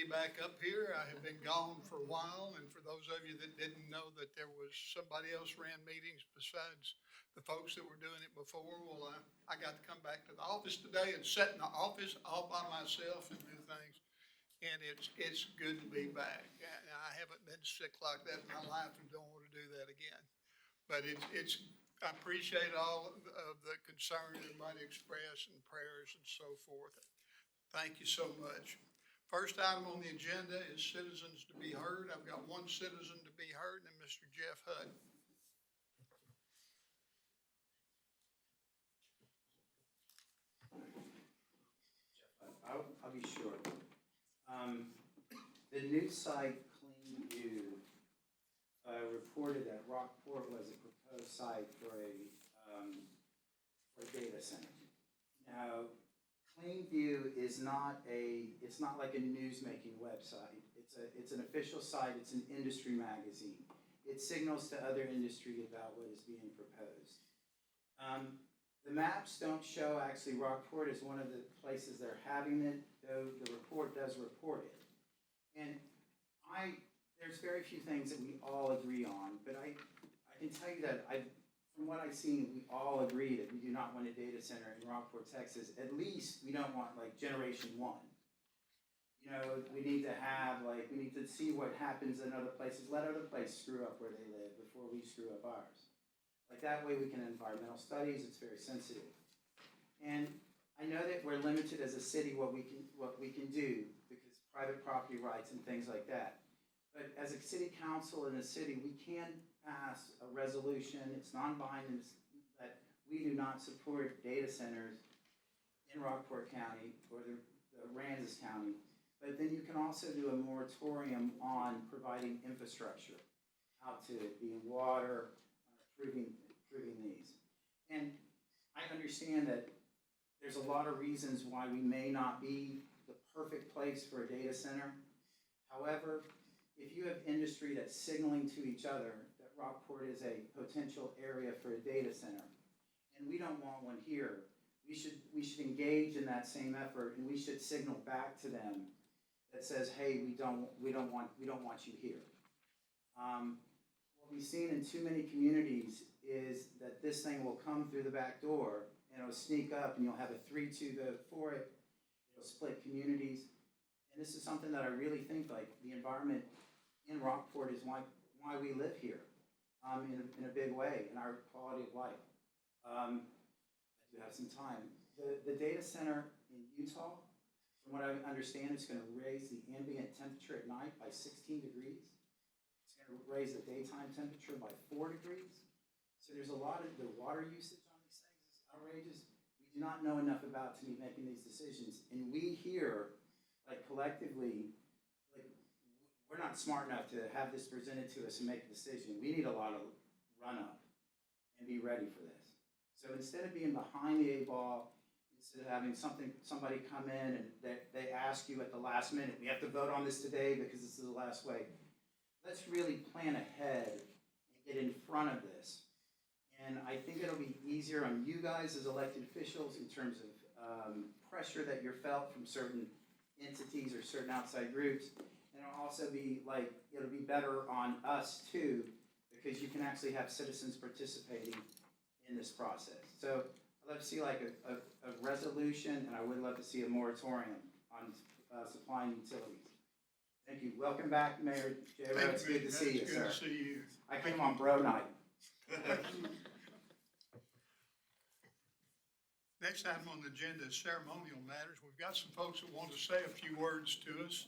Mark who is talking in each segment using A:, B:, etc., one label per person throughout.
A: back up here. I have been gone for a while, and for those of you that didn't know that there was somebody else ran meetings besides the folks that were doing it before, well, I got to come back to the office today and sit in the office all by myself and do things. And it's good to be back. And I haven't been sick like that in my life and don't want to do that again. But I appreciate all of the concern everybody expressed and prayers and so forth. Thank you so much. First item on the agenda is citizens to be heard. I've got one citizen to be heard, and Mr. Jeff Hutt.
B: I'll be short. The news site Clean View reported that Rockport was a proposed site for a data center. Now, Clean View is not it's not like a news-making website. It's an official site. It's an industry magazine. It signals to other industry about what is being proposed. The maps don't show actually Rockport as one of the places they're having it, though the report does report it. And there's very few things that we all agree on, but I can tell you that from what I've seen, we all agree that we do not want a data center in Rockport, Texas. At least we don't want like generation one. You know, we need to see what happens in other places. Let other places screw up where they live before we screw up ours. Like that way we can environmental studies, it's very sensitive. And I know that we're limited as a city what we can do because private property rights and things like that. But as a city council in a city, we can pass a resolution, it's non-binding, that we do not support data centers in Rockport County or the Aransas County. But then you can also do a moratorium on providing infrastructure out to it, being water, approving these. And I understand that there's a lot of reasons why we may not be the perfect place for a data center. However, if you have industry that's signaling to each other that Rockport is a potential area for a data center, and we don't want one here, we should engage in that same effort, and we should signal back to them that says, hey, we don't want you here. What we've seen in too many communities is that this thing will come through the back door and it'll sneak up and you'll have a 3-2 vote for it. It'll split communities. And this is something that I really think like the environment in Rockport is why we live here in a big way, in our quality of life. I do have some time. The data center in Utah, from what I understand, it's going to raise the ambient temperature at night by 16 degrees. It's going to raise the daytime temperature by 4 degrees. So there's a lot of the water usage on these things is outrageous. We do not know enough about to be making these decisions. And we here, like collectively, like we're not smart enough to have this presented to us and make a decision. We need a lot of run up and be ready for this. So instead of being behind the 8 ball, instead of having somebody come in and they ask you at the last minute, we have to vote on this today because this is the last way. Let's really plan ahead and get in front of this. And I think it'll be easier on you guys as elected officials in terms of pressure that you're felt from certain entities or certain outside groups. And it'll also be like, it'll be better on us too, because you can actually have citizens participating in this process. So I'd love to see like a resolution, and I would love to see a moratorium on supplying utilities. Thank you. Welcome back, Mayor J. It's good to see you, sir.
A: Good to see you.
B: I came on bro night.
A: Next item on the agenda is ceremonial matters. We've got some folks that want to say a few words to us.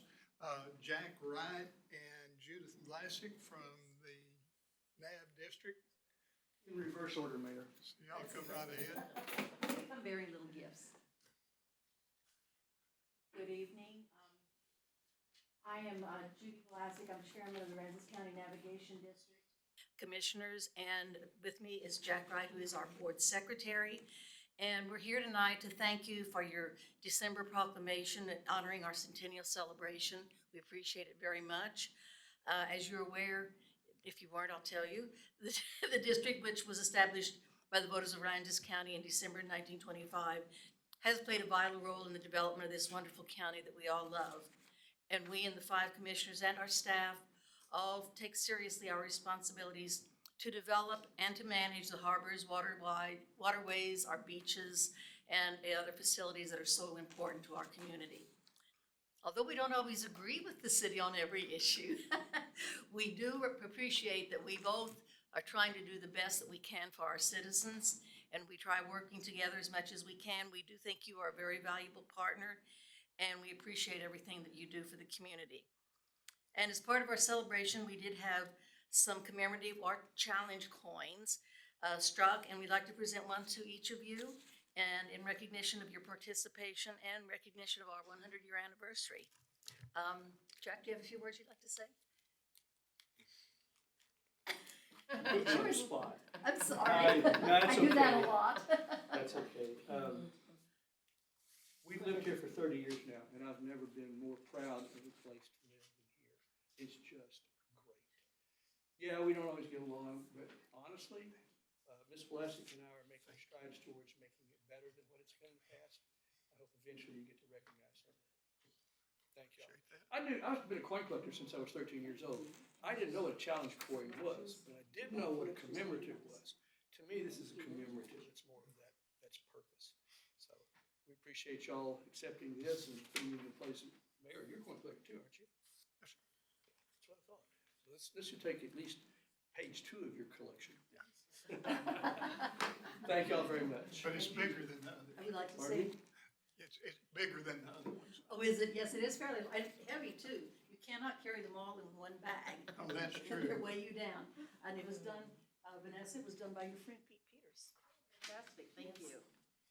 A: Jack Wright and Judith Vlasic from the NAV district.
C: In reverse order, Mayor.
A: So y'all come right ahead.
D: I'm bearing little gifts. Good evening. I am Judy Vlasic. I'm chairman of the Aransas County Navigation District Commissioners, and with me is Jack Wright, who is our board secretary. And we're here tonight to thank you for your December proclamation honoring our centennial celebration. We appreciate it very much. As you're aware, if you weren't, I'll tell you, the district, which was established by the voters of Aransas County in December 1925, has played a vital role in the development of this wonderful county that we all love. and we and the 5 commissioners and our staff all take seriously our responsibilities to develop and to manage the harbors, waterways, our beaches, and other facilities that are so important to our community. Although we don't always agree with the city on every issue, we do appreciate that we both are trying to do the best that we can for our citizens, and we try working together as much as we can. We do think you are a very valuable partner, and we appreciate everything that you do for the community. And as part of our celebration, we did have some commemorative art challenge coins struck, and we'd like to present one to each of you, and in recognition of your participation and recognition of our 100-year anniversary. Jack, do you have a few words you'd like to say?
C: Put you on the spot.
D: I'm sorry.
C: That's
D: I do that a
C: okay.
D: lot.
C: That's okay. We've lived here for 30 years now, and I've never been more proud of the place to live than here. It's just great. Yeah, we don't always get along, but honestly, Ms. Blessick and I are making strides towards making it better than what it's been in the past. I hope eventually you get to recognize some of that. Thank you. I've been a coin collector since I was 13 years old. I didn't know what a challenge coin was, but I did know what a commemorative was. To me, this is a commemorative. It's more of that's purpose. So we appreciate y'all accepting this and putting it in place. Mayor, you're a coin collector too, aren't you? Yes, sir. That's what I thought. So this should take at least page 2 of your collection. Thank y'all very much.
A: But it's bigger than the other.
D: I would like to
C: Pardon
D: say,
C: me?
A: It's bigger than the other ones.
D: oh, is it? Yes, it is fairly heavy too. You cannot carry them all in one bag.
A: Oh, that's true.
D: They'll weigh you down. And it was done, Vanessa, it was done by your friend Pete Peters. Fantastic, thank you.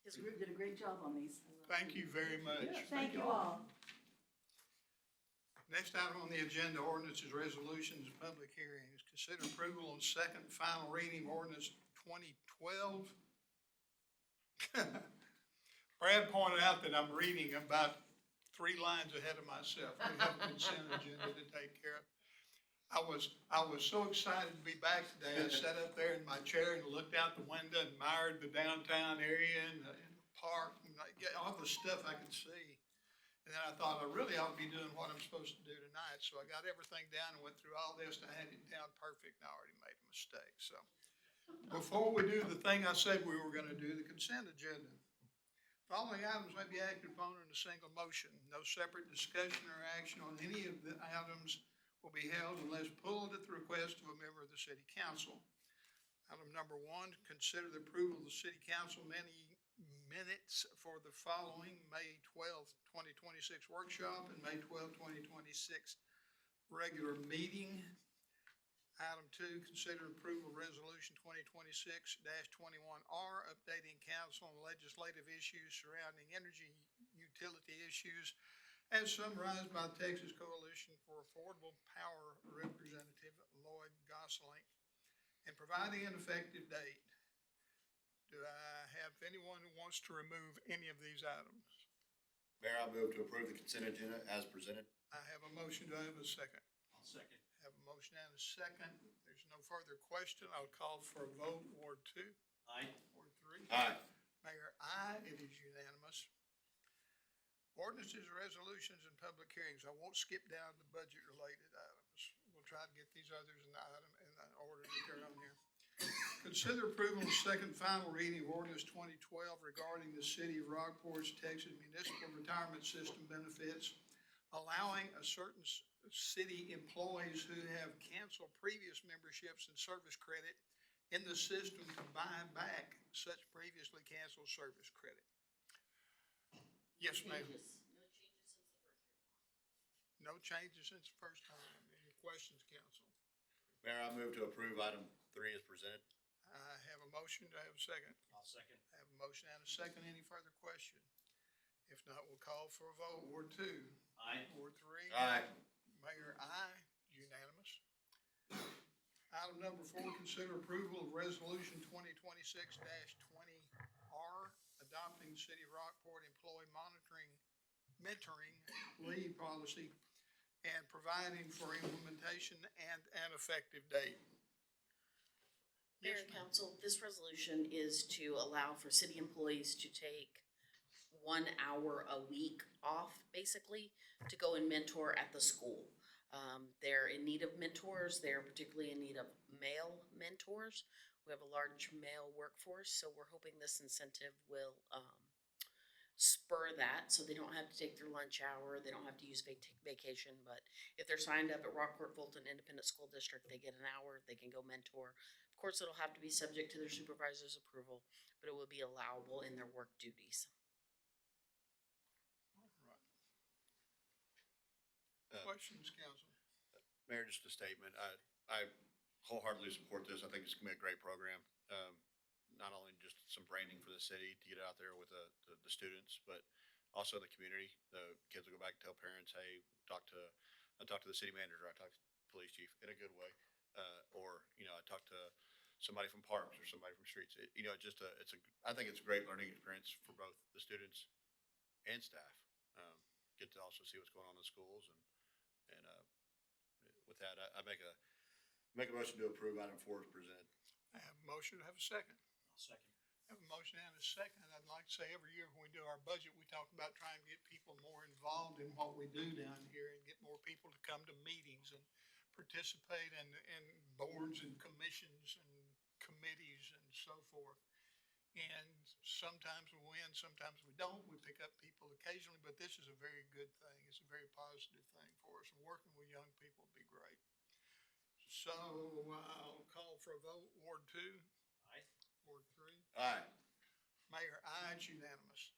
D: His group did a great job on these.
A: Thank you very much.
C: Yes.
D: Thank you all.
A: Next item on the agenda, ordinances, resolutions, and public hearings. Consider approval on second and final reading of ordinance 2012. Brad pointed out that I'm reading about 3 lines ahead of myself. We have a consent agenda to take care of. I was so excited to be back today. I sat up there in my chair and looked out the window and admired the downtown area and the park and all the stuff I could see. And then I thought I really ought to be doing what I'm supposed to do tonight. So I got everything down and went through all this and I had it down perfect and I already made a mistake. So before we do the thing I said we were gonna do, the consent agenda. Following items may be acted upon in a single motion. No separate discussion or action on any of the items will be held unless pulled at the request of a member of the city council. Item number 1, consider the approval of the city council minutes for the following May 12th, 2026 workshop and May 12th, 2026 regular meeting. Item 2, consider approval of resolution 2026-21R, updating council on legislative issues surrounding energy utility issues as summarized by Texas Coalition for Affordable Power Representative Lloyd Gosselin, and providing an effective date. Do I have anyone who wants to remove any of these items?
E: Mayor, I move to approve the consent agenda as presented.
A: I have a motion. Do I have a second?
E: I'll second.
A: Have a motion and a second. There's no further question. I'll call for a vote. Ward 2.
E: Aye.
A: Ward 3.
E: Aye.
A: Mayor, aye. It is unanimous. Ordinances, resolutions, and public hearings. I won't skip down the budget-related items. We'll try to get these others in the order that they're on here. Consider approval of second final reading of ordinance 2012 regarding the city of Rockport's Texas municipal retirement system benefits, allowing a certain city employees who have canceled previous memberships and service credit in the system to buy back such previously canceled service credit. Yes, ma'am. No changes since the first time. Any questions, council?
E: Mayor, I move to approve item 3 as presented.
A: I have a motion. Do I have a second?
E: I'll second.
A: I have a motion and a second. Any further question? If not, we'll call for a vote. Ward 2.
E: Aye.
A: Ward 3.
E: Aye.
A: Mayor, aye. Unanimous. Item number 4, consider approval of resolution 2026-20R, adopting City of Rockport employee mentoring leave policy and providing for implementation and an effective date.
F: Mayor and Council, this resolution is to allow for city employees to take 1 hour a week off, basically, to go and mentor at the school. They're in need of mentors. They're particularly in need of male mentors. We have a large male workforce, so we're hoping this incentive will spur that, so they don't have to take their lunch hour, they don't have to use vacation. But if they're signed up at Rockport Fulton Independent School District, they get an hour, they can go mentor. Of course, it'll have to be subject to their supervisor's approval, but it will be allowable in their work duties.
A: All right. Questions, council?
E: Mayor, just a statement. I wholeheartedly support this. I think it's gonna be a great program. Not only just some branding for the city to get out there with the students, but also the community. The kids will go back and tell parents, hey, I talked to the city manager, I talked to the police chief in a good way. Or, I talked to somebody from parks or somebody from streets. I think it's a great learning experience for both the students and staff. Get to also see what's going on in schools and with that, I make a motion to approve item 4 as presented.
A: I have a motion, I have a second.
G: I'll second.
A: I have a motion and a second. I'd like to say every year when we do our budget, we talk about trying to get people more involved in what we do down here and get more people to come to meetings and participate in boards and commissions and committees and so forth. And sometimes we win, sometimes we don't. We pick up people occasionally, but this is a very good thing. It's a very positive thing for us, and working with young people would be great. So I'll call for a vote. Ward 2?
G: Aye.
A: Ward 3?
E: Aye.
A: Mayor, aye, it's unanimous.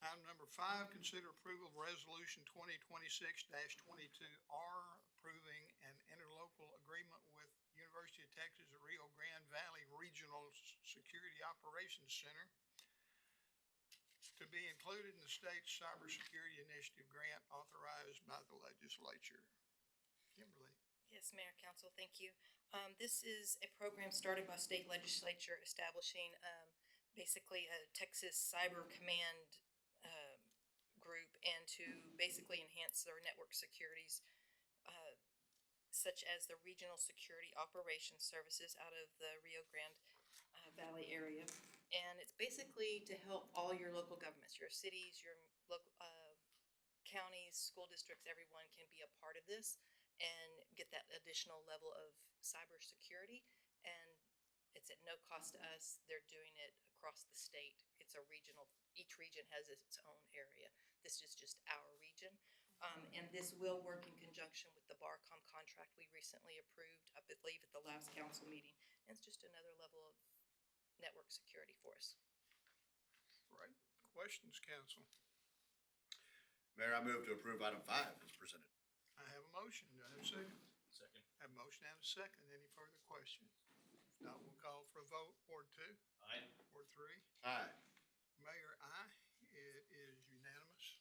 A: Item number 5, consider approval of resolution 2026-22R, approving an interlocal agreement with University of Texas at Rio Grande Valley Regional Security Operations Center to be included in the state's cybersecurity initiative grant authorized by the legislature. Kimberly.
H: Yes, Mayor, Council, thank you. This is a program started by state legislature establishing basically a Texas Cyber Command group, and to basically enhance their network securities, such as the Regional Security Operations Services out of the Rio Grande Valley area. And it's basically to help all your local governments, your cities, your local counties, school districts, everyone can be a part of this and get that additional level of cybersecurity. And it's at no cost to us. They're doing it across the state. It's a regional, each region has its own area. This is just our region. And this will work in conjunction with the BARCOM contract we recently approved, I believe, at the last council meeting. And it's just another level of network security for us.
A: Right. Questions, council?
E: Mayor, I move to approve item 5 as presented.
A: I have a motion. Do I have a second?
G: Second.
A: I have a motion and a second. Any further questions? If not, we'll call for a vote. Ward 2?
G: Aye.
A: Ward 3?
E: Aye.
A: Mayor, aye. It is unanimous.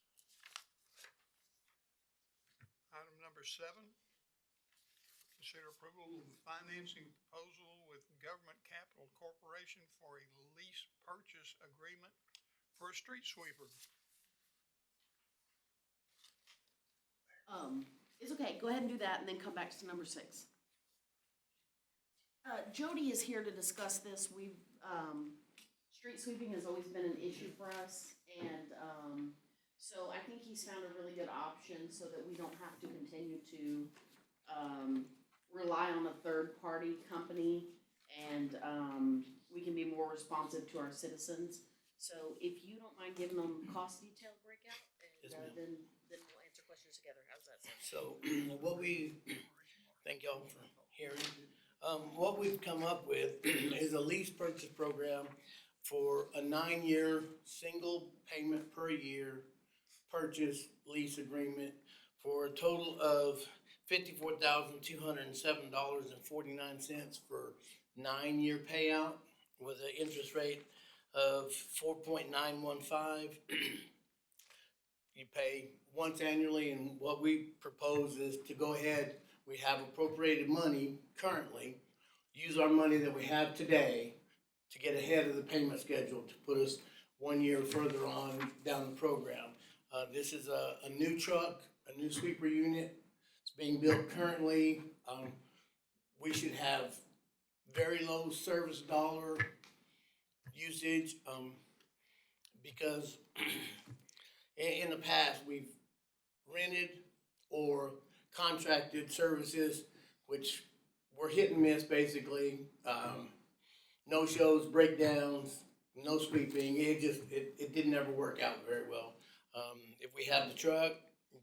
A: Item number 7, consider approval of financing proposal with Government Capital Corporation for a lease purchase agreement for a street sweeper.
I: It's okay, go ahead and do that and then come back to number 6. Jody is here to discuss this. Street sweeping has always been an issue for us, and, so I think he's found a really good option so that we don't have to continue to, rely on a third-party company, and, we can be more responsive to our citizens. So if you don't mind giving them cost detail breakout,
J: Yes,
I: and
J: ma'am.
F: Then we'll answer questions together. How's that sound?
J: So thank y'all for hearing. What we've come up with is a lease purchase program for a 9-year, single payment per year purchase lease agreement for a total of $54,207.49 for 9-year payout with an interest rate of 4.915. You pay once annually, and what we propose is to go ahead, we have appropriated money currently, use our money that we have today to get ahead of the payment schedule to put us 1 year further on down the program. This is a new truck, a new sweeper unit. It's being built currently. We should have very low service dollar usage, because in the past, we've rented or contracted services, which were hit and miss basically. No shows, breakdowns, no sweeping. It didn't ever work out very well. If we have the truck,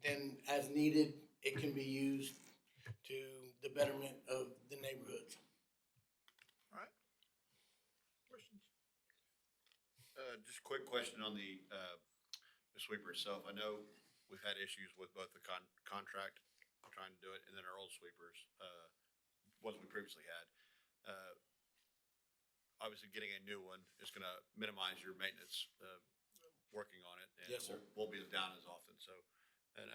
J: then as needed, it can be used to the betterment of the neighborhoods.
A: All right. Questions?
E: Just a quick question on the sweeper itself. I know we've had issues with both the contract, trying to do it, and then our old sweepers, ones we previously had. Obviously, getting a new one is gonna minimize your maintenance, working on it. And
J: Yes, sir.
E: Won't be down as often, so, and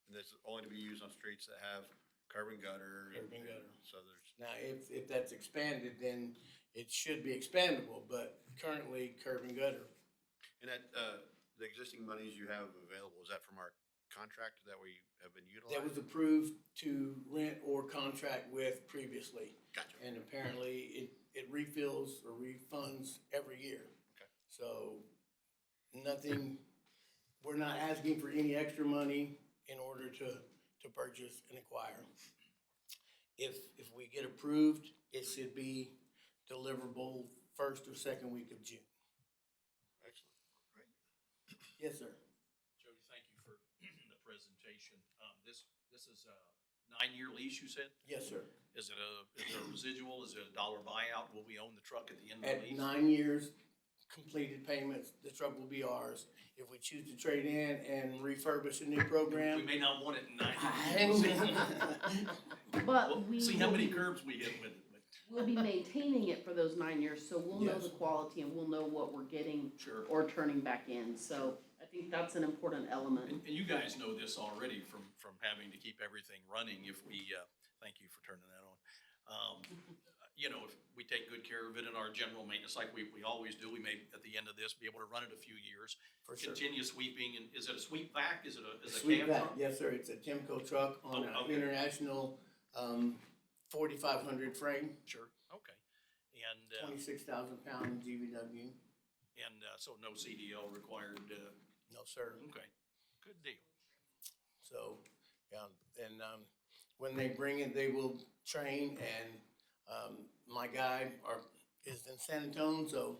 E: this is only to be used on streets that have curb and gutter.
J: Curb and gutter.
E: So there's,
J: Now, if that's expanded, then it should be expandable, but currently curb and gutter.
E: and that, the existing monies you have available, is that from our contract that we have been utilizing?
J: That was approved to rent or contract with previously.
E: Gotcha.
J: And apparently it refills or refunds every year.
E: Okay.
J: So nothing, we're not asking for any extra money in order to purchase and acquire. If we get approved, it should be deliverable first or second week of June.
E: Excellent. Great.
J: Yes, sir.
G: Jody, thank you for the presentation. This is a 9-year lease, you said?
J: Yes, sir.
G: Is it a residual? Is it a dollar buyout? Will we own the truck at the end of
J: At
G: the lease?
J: 9 years, completed payments, the truck will be ours. If we choose to trade in and refurbish a new
G: We
J: program.
G: may not want it in 9 years.
I: But
G: We'll
I: we
G: see how
I: will
G: many
I: be-
G: curbs we hit with it, but
I: We'll be maintaining it for those 9 years, so we'll know
J: Yes.
I: the quality and we'll know what we're getting
G: sure.
I: or turning back in. So I think that's an important element.
G: And you guys know this already from having to keep everything running if we, thank you for turning that on. You know, if we take good care of it in our general maintenance like we always do, we may, at the end of this, be able to run it a few years.
J: For sure.
G: Continue sweeping, and is it a sweep vac? Is it a
J: Sweet
G: cab
J: back,
G: truck?
J: yes, sir. It's a Timco truck on
G: Oh,
J: an
G: okay.
J: international 4,500 frame,
G: Sure, okay. And,
J: 26,000 pound GVW.
G: so no CDL required,
J: No, sir.
G: okay, good deal.
J: So, yeah, and when they bring it, they will train, and my guy is in San Antonio, so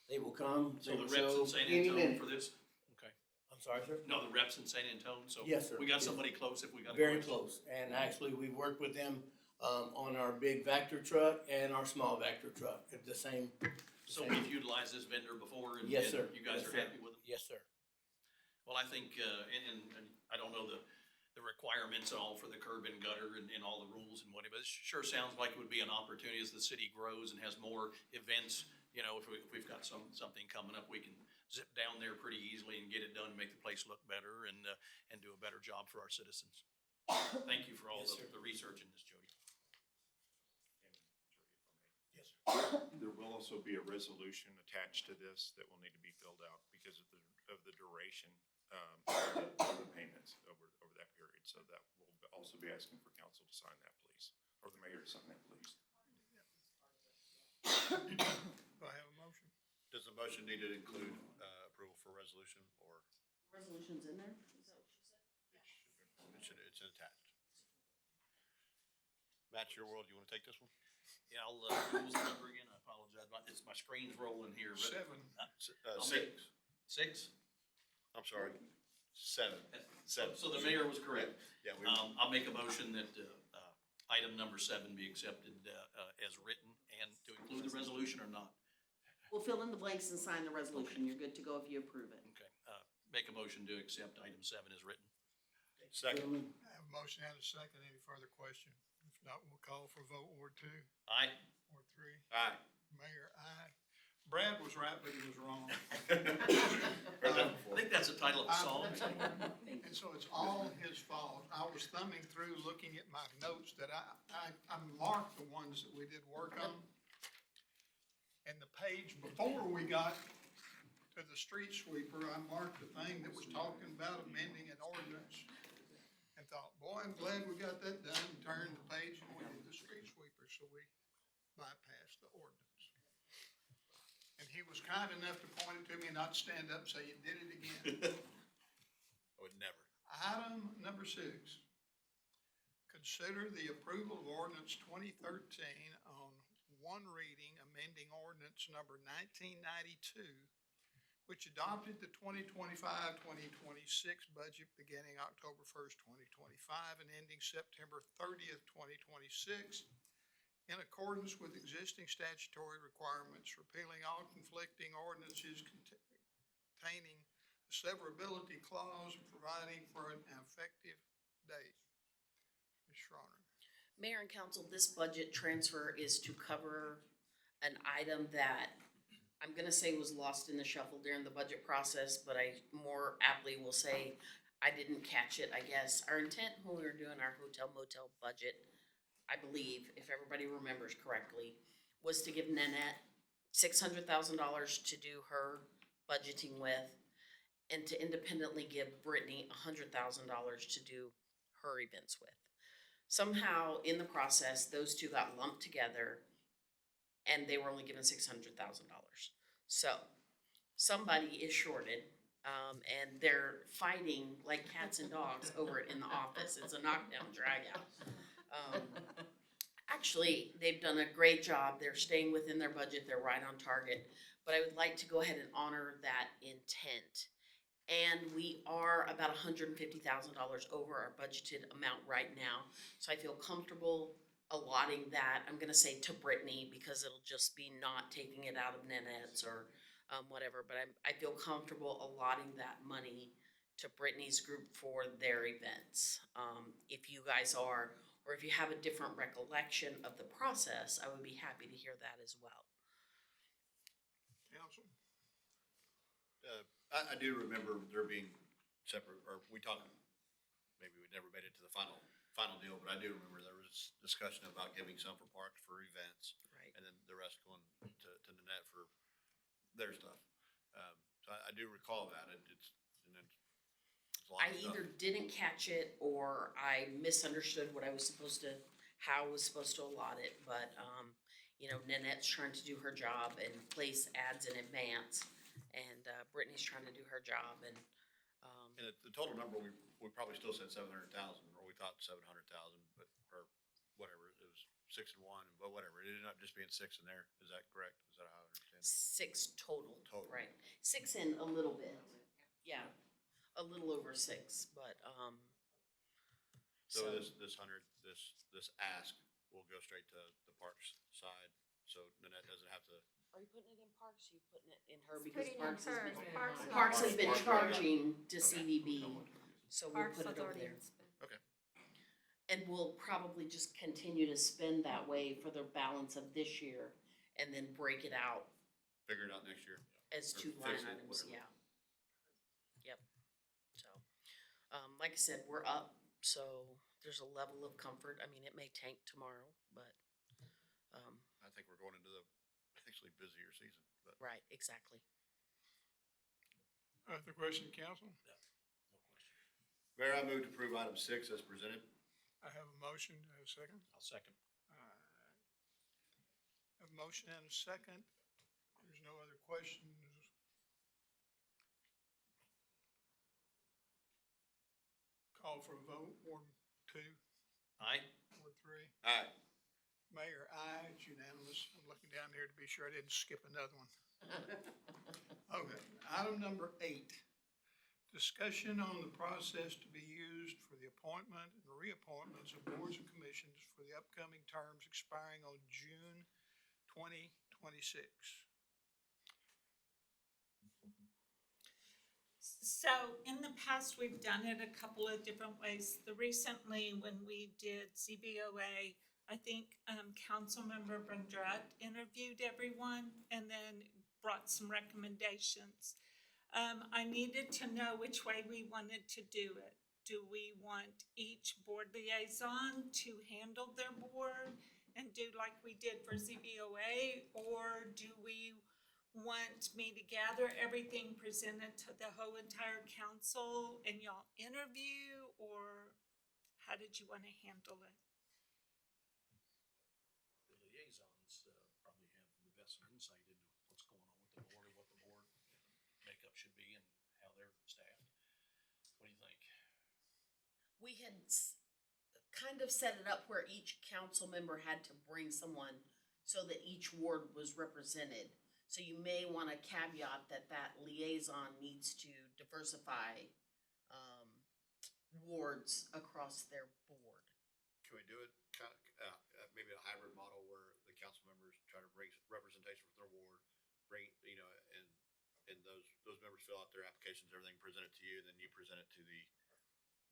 J: they will come.
G: So
J: they
G: the
J: will
G: reps
J: show
G: in San
J: any
G: Antonio
J: minute.
G: for this? Okay.
J: I'm sorry, sir?
G: No, the reps in San Antonio, so.
J: Yes, sir.
G: We got
J: Yes.
G: somebody close if we got a
J: Very
G: question.
J: close, and actually, we worked with them on our big Vector truck and our small Vector truck at the same.
G: So we've utilized this vendor before and.
J: Yes,
G: and
J: sir.
G: You guys
J: Yes,
G: are
J: sir.
G: happy with them?
J: Yes, sir.
G: Well, I think, and I don't know the requirements and all for the curb and gutter and all the rules and whatever, but it sure sounds like it would be an opportunity as the city grows and has more events. You know, if we've got something coming up, we can zip down there pretty easily and get it done, make the place look better and do a better job for our citizens. Thank you for all
J: Yes, sir.
G: the research in this, Jody.
J: Yes, sir.
K: There will also be a resolution attached to this that will need to be filled out because of the duration of the payments over that period. So that will also be asking for council to sign that, please, or the mayor to sign that, please.
A: Do I have a motion?
E: Does the motion need to include, approval for resolution, or
I: Resolution's in there, is that what you said?
E: it's attached? Matt, your world, you wanna take this one?
G: Yeah, I'll, what was the number again? I apologize. My screen's rolling here, but.
A: 7.
G: I'll make-
E: 6,
G: 6?
E: I'm sorry, 7.
G: So the mayor was correct.
E: Yeah, we,
G: I'll make a motion that, item number 7 be accepted, as written, and to include the resolution or not.
I: We'll fill in the blanks and sign the resolution. You're good to go if you approve it.
G: Okay, make a motion to accept item 7 as written.
E: second.
J: Gentlemen,
A: I have a motion and a second. Any further question? If not, we'll call for vote. Ward 2,
G: Aye.
A: Ward 3,
E: Aye.
A: Mayor, aye. Brad was right, but he was wrong.
E: Heard that
G: I
E: before.
G: think that's the title of the song.
A: And so it's all his fault. I was thumbing through, looking at my notes that I marked the ones that we did work on. And the page before we got to the street sweeper, I marked the thing that was talking about amending an ordinance. And thought, boy, I'm glad we got that done, and turned the page and we did the street sweeper, so we bypassed the ordinance. he was kind enough to point it to me and not stand up and say, you did it again.
E: I would never.
A: Item number 6, consider the approval of ordinance 2013 on one reading, amending ordinance number 1992, which adopted the 2025-2026 budget beginning October 1st, 2025, and ending September 30th, 2026, in accordance with existing statutory requirements, repealing all conflicting ordinances containing a severability clause and providing for an effective date. Ms. Schroner.
F: Mayor and council, this budget transfer is to cover an item that I'm gonna say was lost in the shuffle during the budget process, but I more aptly will say I didn't catch it, I guess. Our intent when we were doing our hotel motel budget, I believe, if everybody remembers correctly, was to give Nanette $600,000 to do her budgeting with, and to independently give Brittany $100,000 to do her events with. Somehow, in the process, those two got lumped together, and they were only given $600,000. So, somebody is shorted, and they're fighting like cats and dogs over it in the office. It's a knockdown, drag out. Actually, they've done a great job. They're staying within their budget. They're right on target. But I would like to go ahead and honor that intent. And we are about $150,000 over our budgeted amount right now. So I feel comfortable allotting that, I'm gonna say to Brittany, because it'll just be not taking it out of Nanette's or whatever. But I feel comfortable allotting that money to Brittany's group for their events. If you guys are, or if you have a different recollection of the process, I would be happy to hear that as well.
A: Council.
E: I do remember there being separate, or we talked, maybe we never made it to the final deal, but I do remember there was discussion about giving some for parks for events.
F: Right.
E: And then the rest going to Nanette for their stuff. So I do recall that, and then. it's a lot
F: I
E: of stuff.
F: either didn't catch it or I misunderstood what I was supposed to, how I was supposed to allot it, but, Nanette's trying to do her job and place ads in advance, and, Brittany's trying to do her job, and,
E: And the total number, we probably still said 700,000, or we thought 700,000, but, or whatever, it was 6 and 1, but whatever, it ended up just being 6 in there, is that correct? Is that how I understand it?
F: 6 total.
E: Total.
F: Right, 6 in a little bit, yeah, a little over 6, but,
E: So this ask will go straight to the parks side, so Nanette doesn't have to.
F: Are you putting it in Parks, or you putting it in her,
L: It's
F: because
L: putting it in
F: Parks has
L: hers.
F: been,
L: Parks
F: Parks has been
E: Parks.
F: charging to CVB, so we'll
L: Parks
F: put it over
L: Authority
F: there.
L: and spend.
E: Okay.
F: And we'll probably just continue to spend that way for the balance of this year, and then break it out
E: Figure it out next year.
F: as
E: Or
F: 2 line
E: fix it,
F: items,
E: whatever.
F: yeah. Yep, so, like I said, we're up, so there's a level of comfort, I mean, it may tank tomorrow, but,
E: I think we're going into the actually busier season, but.
F: right, exactly.
A: Other question, council?
E: Mayor, I move to approve item 6 as presented.
A: I have a motion, I have a second.
G: I'll second.
A: Have a motion and a second. There's no other questions. Call for a vote, Ward 2,
G: Aye.
A: Ward 3.
E: Aye.
A: Mayor, aye, it's unanimous. I'm looking down here to be sure I didn't skip another one. Okay, item number 8. Discussion on the process to be used for the appointment and reappointments of boards and commissions for the upcoming terms expiring on June 2026.
M: So in the past, we've done it a couple of different ways. Recently, when we did CBOA, I think Councilmember Bondrett interviewed everyone and then brought some recommendations. I needed to know which way we wanted to do it. Do we want each board liaison to handle their board and do like we did for CBOA? Or do we want me to gather everything presented to the whole entire council and y'all interview? Or how did you want to handle it?
G: The liaisons probably have the best insight into what's going on with the board and what the board makeup should be and how they're staffed. What do you think?
F: We had kind of set it up where each council member had to bring someone so that each ward was represented. So you may want to caveat that that liaison needs to diversify wards across their board.
E: Can we do it, maybe a hybrid model where the council members try to bring representation from their ward, bring, and those members fill out their applications, everything presented to you, and then you present it to the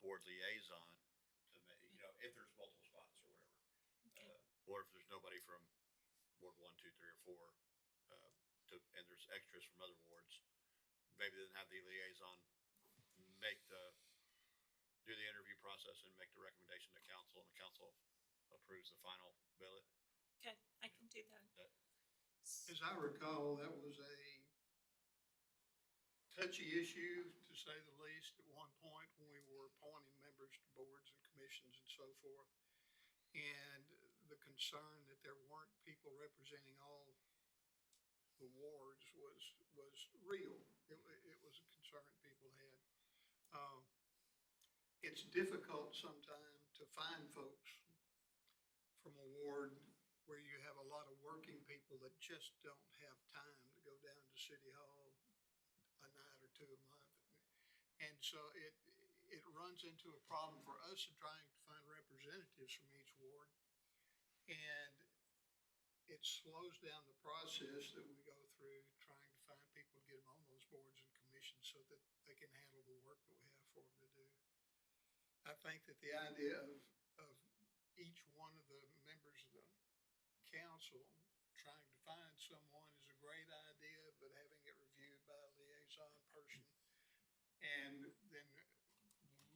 E: board liaison to make, if there's multiple spots or whatever. Or if there's nobody from Ward 1, 2, 3, or 4, and there's extras from other wards, maybe then have the liaison do the interview process and make the recommendation to council, and the council approves the final billet.
M: Okay, I can do that.
A: As I recall, that was a touchy issue, to say the least, at one point when we were appointing members to boards and commissions and so forth. And the concern that there weren't people representing all the wards was real. It was a concern people had. It's difficult sometimes to find folks from a ward where you have a lot of working people that just don't have time to go down to City Hall a night or two a month. And so it runs into a problem for us in trying to find representatives from each ward. And it slows down the process that we go through trying to find people to get them on those boards and commissions so that they can handle the work that we have for them to do. I think that the idea of each one of the members of the council trying to find someone is a great idea, but having it reviewed by a liaison person and then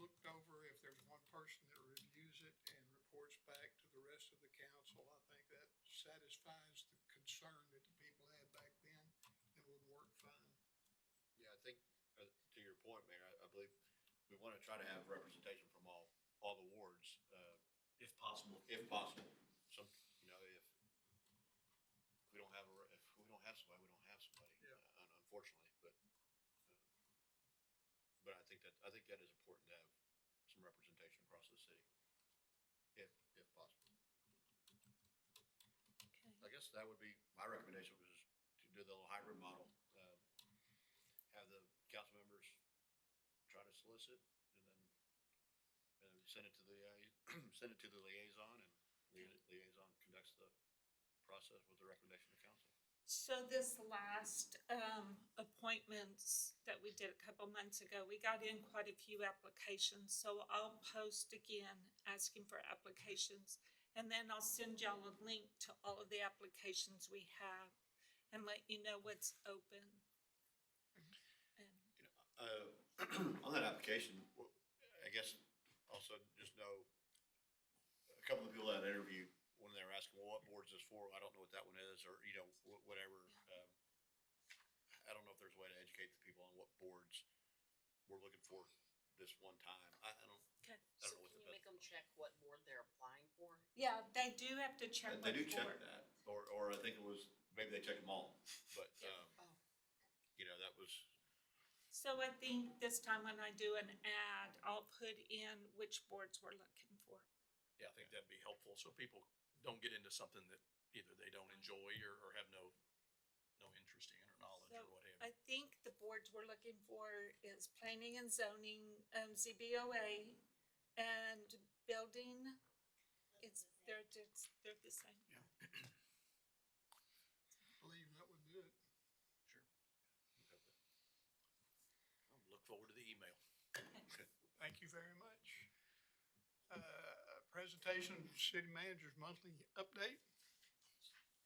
A: looked over, if there's one person that reviews it and reports back to the rest of the council, I think that satisfies the concern that the people had back then and would work fine.
E: Yeah, I think, to your point, Mayor, I believe we want to try to have representation from all the wards,
G: If possible.
E: if possible. If we don't have somebody, we don't have somebody,
A: Yeah.
E: Unfortunately, but I think that is important to have some representation across the city, if possible.
M: Okay.
E: I guess that would be, my recommendation was to do the little hybrid model, have the council members try to solicit, and then send it to the liaison, and liaison conducts the process with the recommendation of council.
M: So this last appointments that we did a couple months ago, we got in quite a few applications. So I'll post again asking for applications. And then I'll send y'all a link to all of the applications we have and let you know what's open. And
E: On that application, I guess also just know, a couple of people that I interviewed, when they were asking, well, what board is this for? I don't know what that one is, or, whatever. I don't know if there's a way to educate the people on what boards we're looking for this one time. I don't
M: okay.
E: know
F: So
E: what
F: can
E: the
F: you make them check what board they're applying for?
M: Yeah, they do have to check.
E: They do
M: what
E: check
M: board.
E: that, or I think it was, maybe they checked them all, but,
F: Oh.
E: that was,
M: So I think this time when I do an ad, I'll put in which boards we're looking for.
G: Yeah, I think that'd be helpful, so people don't get into something that either they don't enjoy or have no interest in or knowledge
M: So
G: or whatever.
M: I think the boards we're looking for is planning and zoning, ZBOA, and building. They're the same.
A: I believe that would do it.
G: Sure. I'll look forward to the email.
A: Thank you very much. Presentation, city manager's monthly update.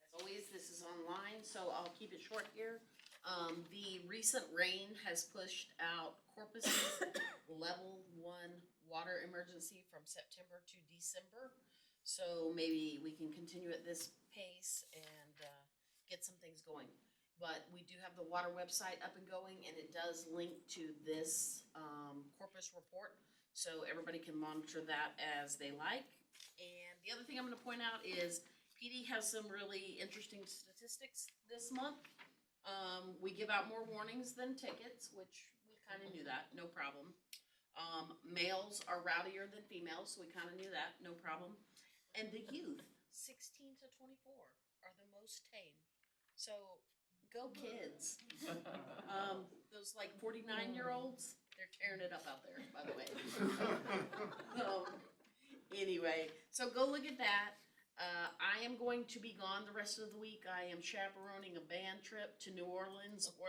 F: As always, this is online, so I'll keep it short here. The recent rain has pushed out Corpus's level 1 water emergency from September to December. So maybe we can continue at this pace and get some things going. But we do have the water website up and going, and it does link to this Corpus report. So everybody can monitor that as they like. And the other thing I'm gonna point out is PD has some really interesting statistics this month. We give out more warnings than tickets, which we kinda knew that, no problem. Males are rowdier than females, so we kinda knew that, no problem. And the youth, 16 to 24, are the most tame. So, go kids. Those like 49-year-olds, they're tearing it up out there, by the way. Anyway, so go look at that. I am going to be gone the rest of the week. I am chaperoning a band trip to New Orleans or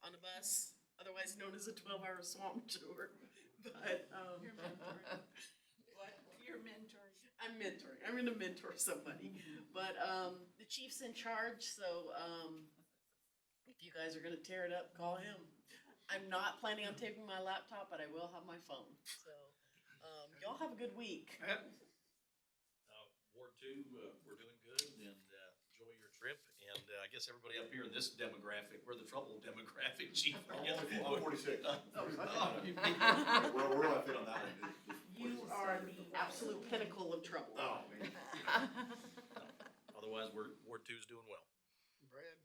F: on a bus, otherwise known as a 12-hour swamp tour. But,
M: You're mentoring.
F: what?
M: You're mentoring.
F: I'm mentoring. I'm gonna mentor somebody. But, the chief's in charge, so, if you guys are gonna tear it up, call him. I'm not planning on taking my laptop, but I will have my phone, so, y'all have a good week.
G: Ward two, we're doing good and enjoy your trip. And I guess everybody up here in this demographic, we're the trouble demographic, chief.
E: I'm 46.
G: We're
E: not fit on that one.
F: You are the absolute pinnacle of trouble.
E: Oh, man.
G: Otherwise, Ward two's doing well.
A: Brad?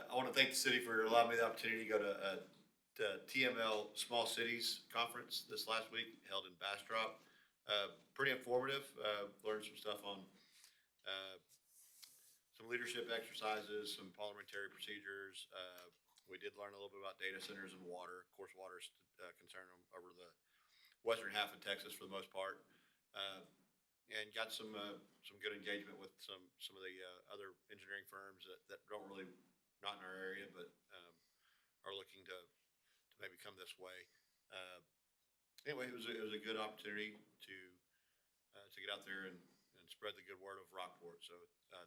E: I want to thank the city for allowing me the opportunity to go to TML Small Cities Conference this last week, held in Bastrop. Pretty informative, learned some stuff on some leadership exercises, some parliamentary procedures. We did learn a little bit about data centers and water. Of course, water's concerned over the western half of Texas for the most part. And got some good engagement with some of the other engineering firms that don't really, not in our area, but are looking to maybe come this way. Anyway, it was a good opportunity to get out there and spread the good word of Rockport. So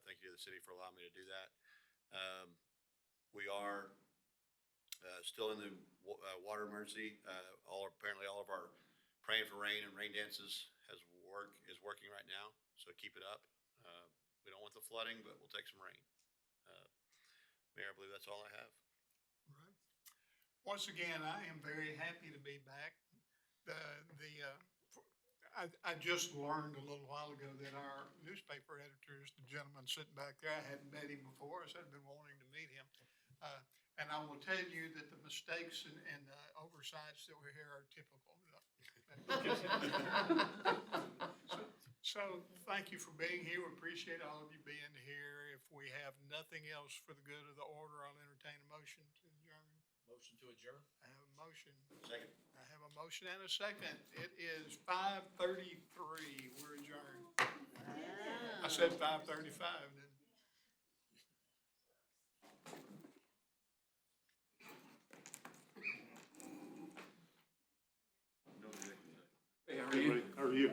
E: thank you to the city for allowing me to do that. We are still in the water emergency. Apparently all of our praying for rain and rain dances is working right now. So keep it up. We don't want the flooding, but we'll take some rain. Mayor, I believe that's all I have.
A: Right. Once again, I am very happy to be back. I just learned a little while ago that our newspaper editor is the gentleman sitting back there. I hadn't met him before, so I've been wanting to meet him. And I will tell you that the mistakes and oversights that were here are typical. So thank you for being here. We appreciate all of you being here. If we have nothing else for the good of the order, I'll entertain a motion to adjourn.
G: Motion to adjourn?
A: I have a motion.
E: Second.
A: I have a motion and a second. It is 5:33. We're adjourned. I said 5:35, didn't I?
K: Hey, how are you?